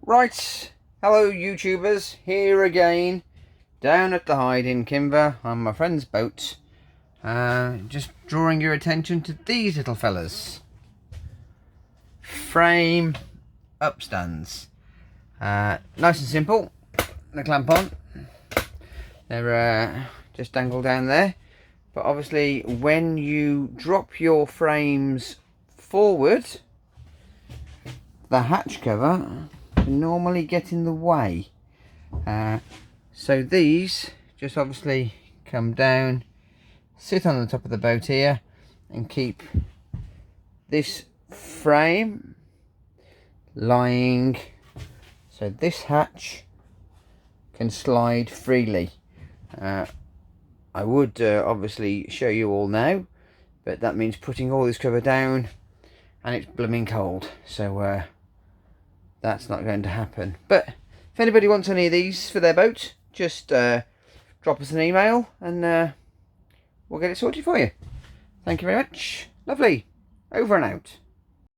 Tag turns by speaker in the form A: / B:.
A: Right, hello YouTubers, here again, down at the Hyde in Kimber on my friend's boat. Just drawing your attention to these little fellas. Frame upstands. Nice and simple, the clamp on. They're just dangle down there. But obviously when you drop your frames forward, the hatch cover can normally get in the way. So these just obviously come down, sit on the top of the boat here and keep this frame lying so this hatch can slide freely. I would obviously show you all now, but that means putting all this cover down and it's blooming cold, so that's not going to happen. But if anybody wants any of these for their boat, just drop us an email and we'll get it sorted for you. Thank you very much. Lovely. Over and out.